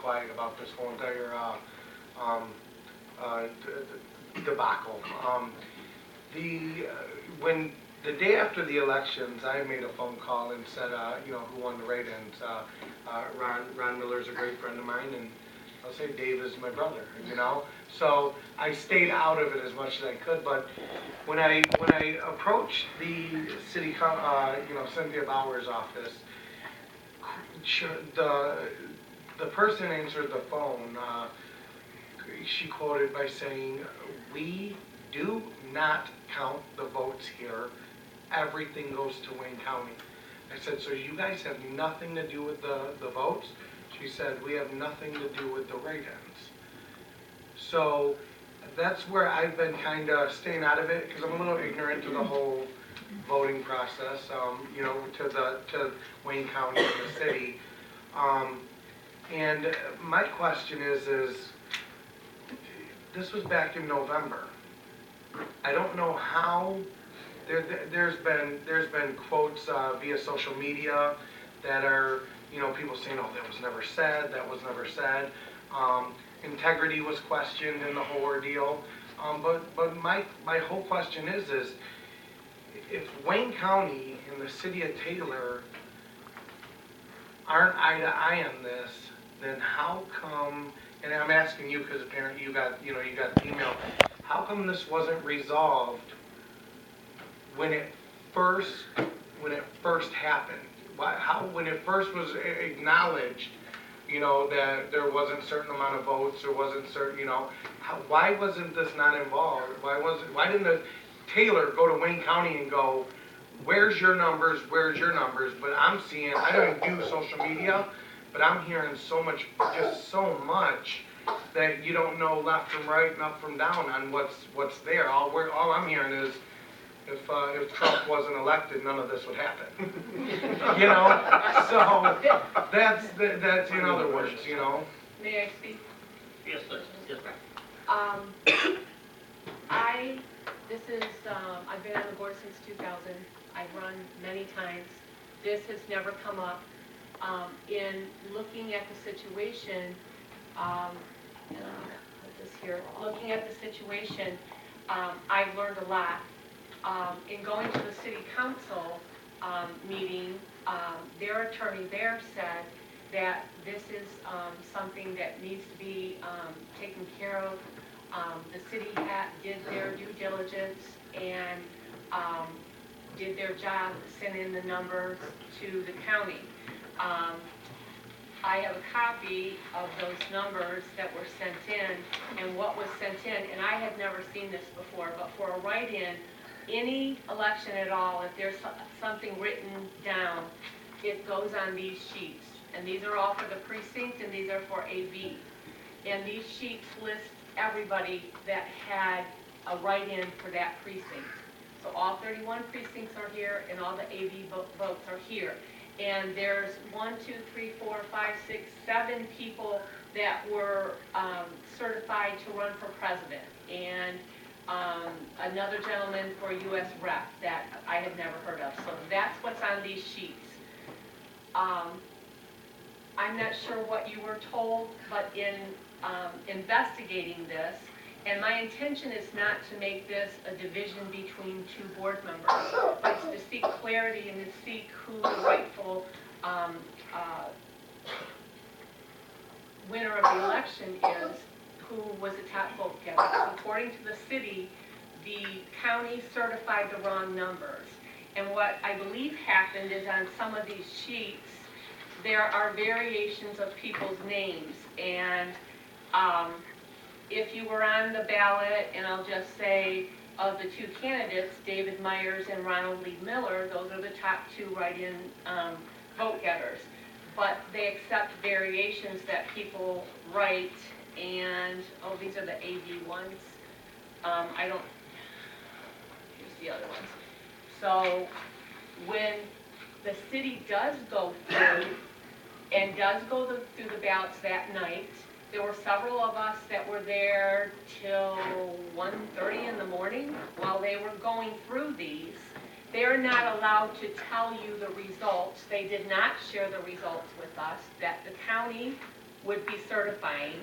quiet about this whole entire debacle. When the day after the elections, I made a phone call and said, who won the write-ins. Ron Miller's a great friend of mine, and I'll say Dave is my brother. So I stayed out of it as much as I could. But when I approached the city, Cynthia Bauer's office, the person answered the phone. She quoted by saying, "We do not count the votes here. Everything goes to Wayne County." I said, "So you guys have nothing to do with the votes?" She said, "We have nothing to do with the write-ins." So that's where I've been kind of staying out of it, because I'm a little ignorant to the whole voting process, to Wayne County and the city. And my question is this was back in November. I don't know how. There's been quotes via social media that are people saying, "Oh, that was never said. That was never said." Integrity was questioned in the whole ordeal. But my whole question is if Wayne County and the city of Taylor aren't eye to eye on this, then how come? And I'm asking you because apparently you got the email. How come this wasn't resolved when it first happened? When it first was acknowledged, that there wasn't a certain amount of votes, there wasn't certain, why wasn't this not involved? Why didn't the Taylor go to Wayne County and go, "Where's your numbers? Where's your numbers?" But I'm seeing, I don't do social media, but I'm hearing so much that you don't know left from right and up from down on what's there. All I'm hearing is if Trump wasn't elected, none of this would happen. So that's in other words, May I speak? Yes, please. Yes. I've been on the board since 2000. I've run many times. This has never come up. In looking at the situation, I've learned a lot. In going to the city council meeting, their attorney there said that this is something that needs to be taken care of. The city did their due diligence and did their job, sent in the numbers to the county. I have a copy of those numbers that were sent in and what was sent in, and I have never seen this before, but for a write-in, any election at all, if there's something written down, it goes on these sheets. And these are all for the precinct, and these are for AV. And these sheets list everybody that had a write-in for that precinct. So all 31 precincts are here, and all the AV votes are here. And there's 1, 2, 3, 4, 5, 6, 7 people that were certified to run for president. And another gentleman for a U.S. rep that I had never heard of. So that's what's on these sheets. I'm not sure what you were told, but in investigating this, and my intention is not to make this a division between two board members, but it's to seek clarity and to seek who the rightful winner of the election is, who was the top vote getter. According to the city, the county certified the wrong numbers. And what I believe happened is on some of these sheets, there are variations of people's names. And if you were on the ballot, and I'll just say, of the two candidates, David Myers and Ronald Lee Miller, those are the top two write-in vote getters. But they accept variations that people write, and, oh, these are the AV ones. Here's the other ones. So when the city does go through and does go through the ballots that night, there were several of us that were there till 1:30 in the morning while they were going through these. They're not allowed to tell you the results. They did not share the results with us. That the county would be certifying.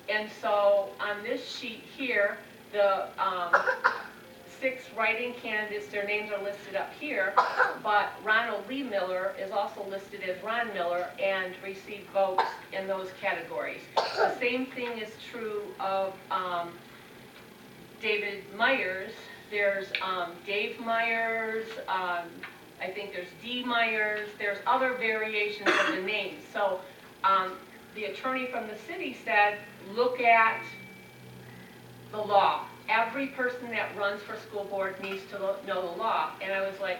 And so on this sheet here, the 6 write-in candidates, their names are listed up here, but Ronald Lee Miller is also listed as Ron Miller and received votes in those categories. The same thing is true of David Myers. There's Dave Myers, I think there's D. Myers, there's other variations of the names. So the attorney from the city said, look at the law. Every person that runs for school board needs to know the law. And I was like,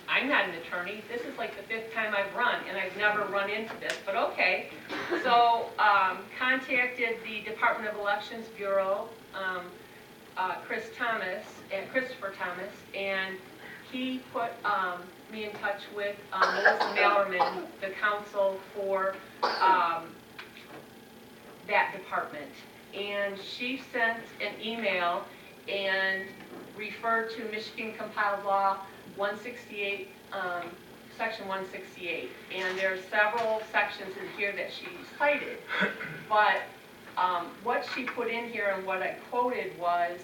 I'm not an attorney. This is like the 5th time I've run, and I've never run into this, but okay. So contacted the Department of Elections Bureau, Christopher Thomas, and he put me in touch with Melissa Mallerman, the counsel for that department. And she sent an email and referred to Michigan Compiled Law 168, Section 168. And there's several sections in here that she cited. But what she put in here and what I quoted was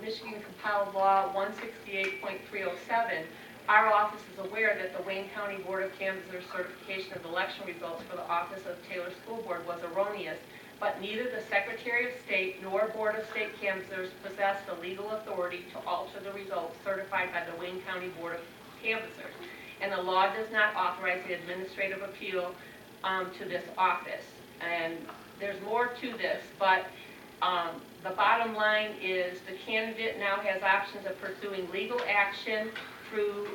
Michigan Compiled Law 168.307. Our office is aware that the Wayne County Board of Canvassers certification of election results for the office of Taylor School Board was erroneous, but neither the Secretary of State nor Board of State Canvassers possess the legal authority to alter the results certified by the Wayne County Board of Canvassers. And the law does not authorize the administrative appeal to this office. And there's more to this, but the bottom line is the candidate now has options of pursuing legal action through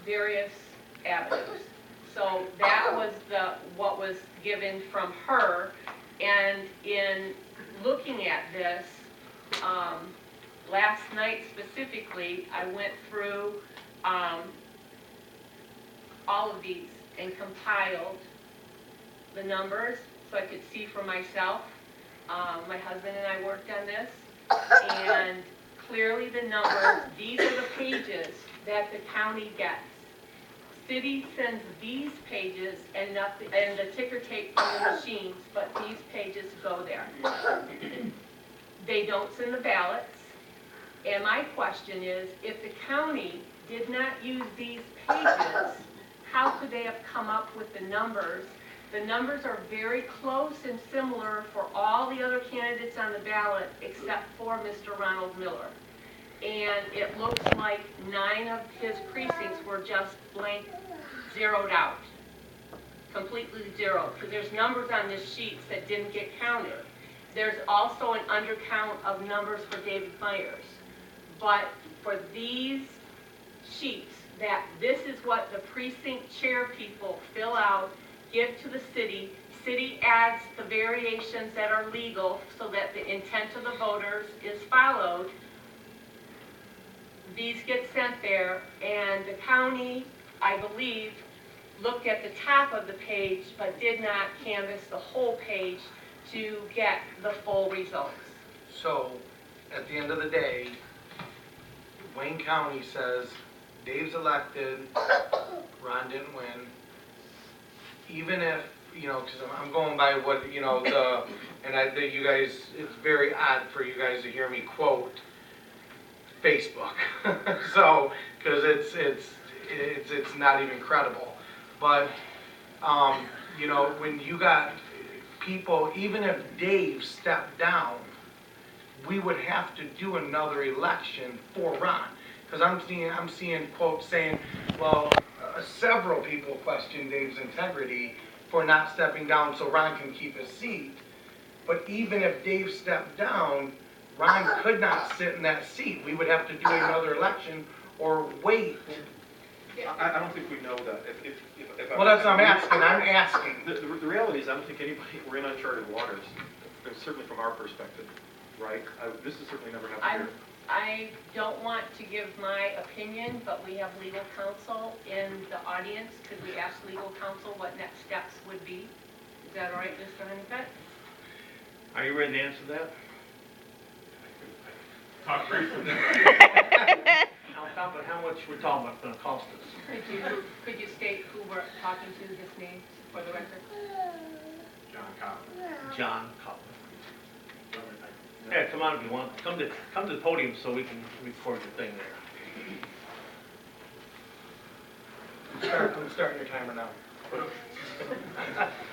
various avenues. So that was what was given from her, and in looking at this, last night specifically, I went through all of these and compiled the numbers so I could see for myself. My husband and I worked on this, and clearly the numbers, these are the pages that the county gets. City sends these pages and the ticker tape from the machines, but these pages go there. They don't send the ballots. And my question is, if the county did not use these pages, how could they have come up with the numbers? The numbers are very close and similar for all the other candidates on the ballot except for Mr. Ronald Miller. And it looks like 9 of his precincts were just blank, zeroed out, completely zeroed, because there's numbers on this sheet that didn't get counted. There's also an undercount of numbers for David Myers. But for these sheets, that this is what the precinct chair people fill out, give to the city. City adds the variations that are legal so that the intent of the voters is followed. These get sent there, and the county, I believe, looked at the top of the page but did not canvass the whole page to get the full results. So, at the end of the day, Wayne County says Dave's elected, Ron didn't win. Even if, because I'm going by what, you guys, it's very odd for you guys to hear me quote Facebook. So, because it's not even credible. But, when you got people, even if Dave stepped down, we would have to do another election for Ron. Because I'm seeing quotes saying, well, several people question Dave's integrity for not stepping down so Ron can keep his seat. But even if Dave stepped down, Ron could not sit in that seat. We would have to do another election or wait. I don't think we know that. Well, that's what I'm asking. The reality is, I don't think we're in uncharted waters, certainly from our perspective, right? This has certainly never happened here. I don't want to give my opinion, but we have legal counsel in the audience. Could we ask legal counsel what next steps would be? Is that all right, Mr. Honeycutt? Are you ready to answer that? Talk briefly. How much we're talking about going to cost us? Could you state who we're talking to, this name, for the record? John Cutler. Yeah, come on if you want, come to the podium so we can record your thing there. I'm starting your timer now.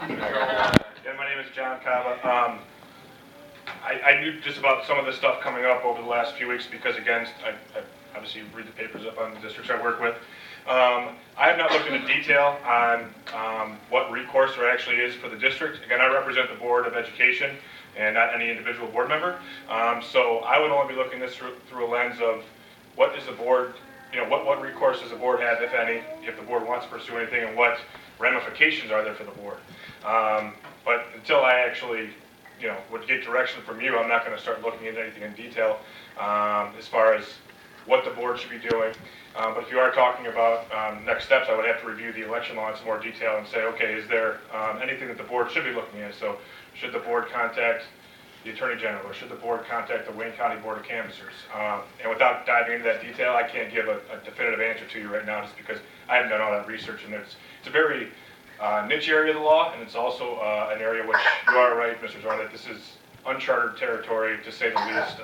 Yeah, my name is John Cava. I knew just about some of this stuff coming up over the last few weeks because, again, I obviously read the papers up on the districts I work with. I have not looked into detail on what recourse there actually is for the district. Again, I represent the Board of Education and not any individual board member. So I would only be looking this through a lens of what is the board, what recourse does the board have, if any, if the board wants to pursue anything, and what ramifications are there for the board. But until I actually, would get direction from you, I'm not going to start looking into anything in detail as far as what the board should be doing. But if you are talking about next steps, I would have to review the election law in some more detail and say, okay, is there anything that the board should be looking at? So should the board contact the Attorney General, or should the board contact the Wayne County Board of Canvassers? And without diving into that detail, I can't give a definitive answer to you right now just because I haven't done all that research, and it's a very niche area of the law, and it's also an area which you are right, Mr. Zorn, that this is uncharted territory, to say the least,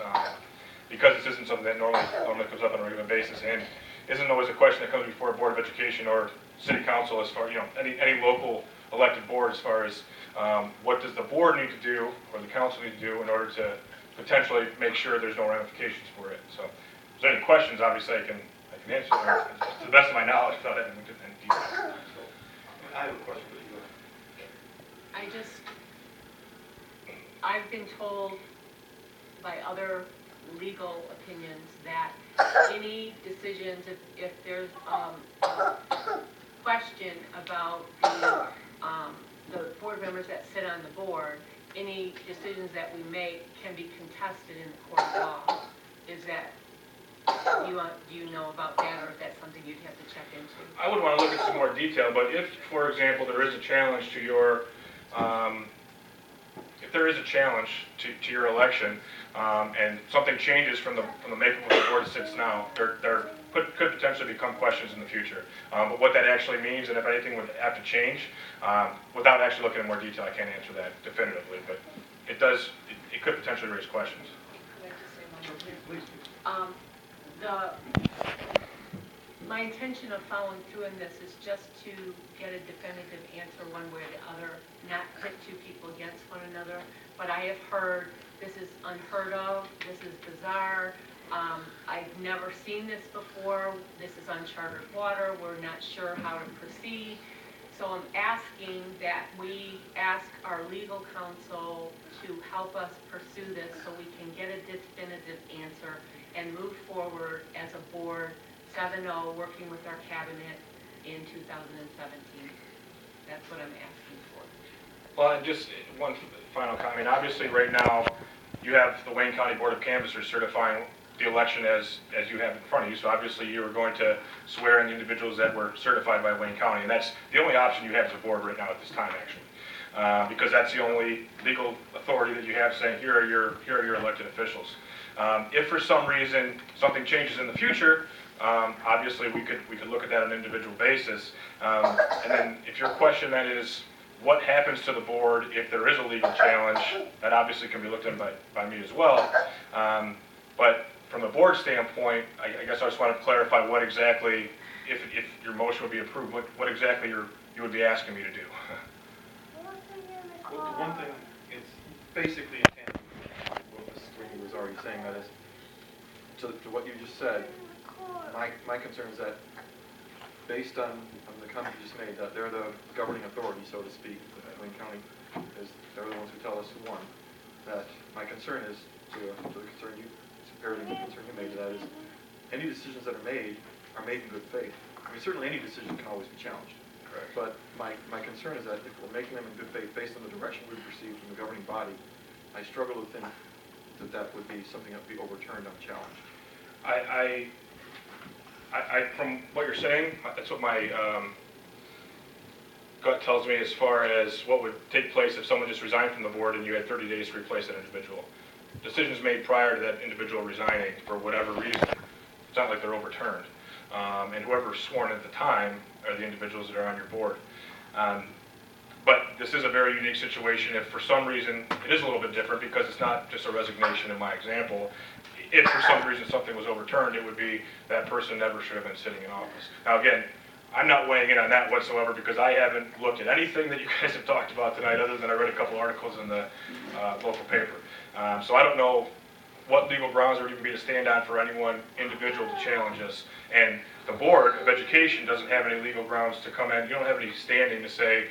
because this isn't something that normally comes up on a regular basis, and isn't always a question that comes before a Board of Education or City Council as far, any local elected board as far as what does the board need to do, or the council need to do in order to potentially make sure there's no ramifications for it. So if there's any questions, obviously I can answer them to the best of my knowledge without having looked into any detail. I have a question for you. I've been told by other legal opinions that any decisions, if there's a question about the board members that sit on the board, any decisions that we make can be contested in the court of law. Is that, do you know about that, or is that something you'd have to check into? I would want to look at some more detail, but if, for example, there is a challenge to your, if there is a challenge to your election, and something changes from the makeup of the board that sits now, there could potentially become questions in the future. But what that actually means, and if anything would have to change, without actually looking in more detail, I can't answer that definitively. But it could potentially raise questions. Could I just say one more thing? Please. My intention of following through in this is just to get a definitive answer one way or the other, not pit two people against one another. But I have heard this is unheard of, this is bizarre, I've never seen this before, this is uncharted water, we're not sure how to proceed. So I'm asking that we ask our legal counsel to help us pursue this so we can get a definitive answer and move forward as a board, 7-0, working with our cabinet in 2017. That's what I'm asking for. Well, and just one final comment. Obviously, right now, you have the Wayne County Board of Canvassers certifying the election as you have in front of you. So obviously, you are going to swear in the individuals that were certified by Wayne County, and that's the only option you have as a board right now at this time, actually, because that's the only legal authority that you have saying here are your elected officials. If for some reason something changes in the future, obviously we could look at that on an individual basis. And then if your question then is what happens to the board if there is a legal challenge, that obviously can be looked at by me as well. But from the board standpoint, I guess I just want to clarify what exactly, if your motion would be approved, what exactly you would be asking me to do. Well, the one thing, it's basically in tandem with what Mrs. Sweeney was already saying, that is, to what you just said, my concern is that based on the comment you just made, that they're the governing authority, so to speak, Wayne County, they're the ones who tell us who won, that my concern is, to the concern you, parroting the concern you made, that is, any decisions that are made in good faith. I mean, certainly any decision can always be challenged. Correct. But my concern is that if we're making them in good faith based on the direction we've received from the governing body, I struggle to think that would be something that would be overturned unchallenged. I from what you're saying, that's what my gut tells me as far as what would take place if someone just resigned from the board and you had 30 days to replace that individual. Decisions made prior to that individual resigning for whatever reason, it's not like they're overturned. And whoever's sworn at the time are the individuals that are on your board. But this is a very unique situation. If for some reason, it is a little bit different because it's not just a resignation in my example. If for some reason something was overturned, it would be that person never should have been sitting in office. Now again, I'm not weighing in on that whatsoever because I haven't looked at anything that you guys have talked about tonight other than I read a couple articles in the local paper. So I don't know what legal grounds there would even be to stand on for anyone individual to challenge us. And the Board of Education doesn't have any legal grounds to come in. You don't have any standing to say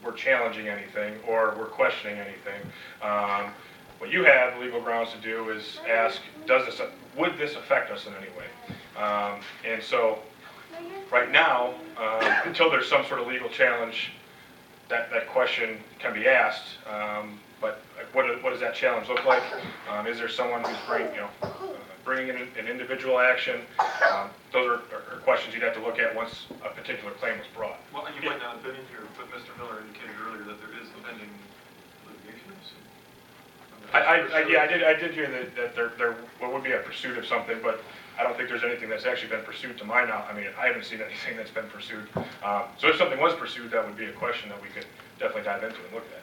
we're challenging anything or we're questioning anything. What you have legal grounds to do is ask, would this affect us in any way? And so right now, until there's some sort of legal challenge, that question can be asked. But what does that challenge look like? Is there someone who's bringing in an individual action? Those are questions you'd have to look at once a particular claim was brought. Well, you might not have been in here, but Mr. Miller indicated earlier that there is pending litigation. I did hear that there would be a pursuit of something, but I don't think there's anything that's actually been pursued to my knowledge. I mean, I haven't seen anything that's been pursued. So if something was pursued, that would be a question that we could definitely dive into and look at.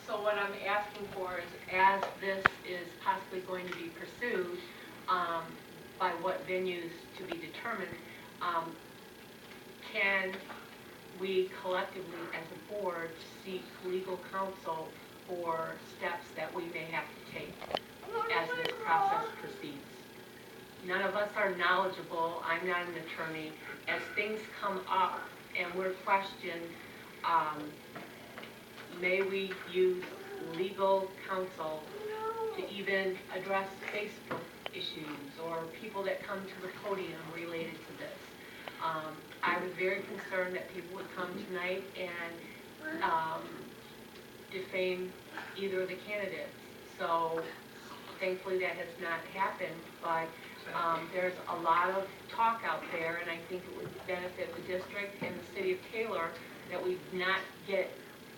So what I'm asking for is, as this is possibly going to be pursued, by what venues to be determined, can we collectively as a board seek legal counsel for steps that we may have to take as this process proceeds? None of us are knowledgeable. I'm not an attorney. As things come up and we're questioned, may we use legal counsel to even address Facebook issues or people that come to the podium related to this? I was very concerned that people would come tonight and defame either of the candidates. So thankfully that has not happened, but there's a lot of talk out there, and I think it would benefit the district and the city of Taylor that we not get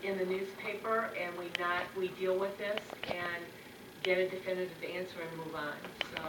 in the newspaper and we deal with this and get a definitive answer and move on. So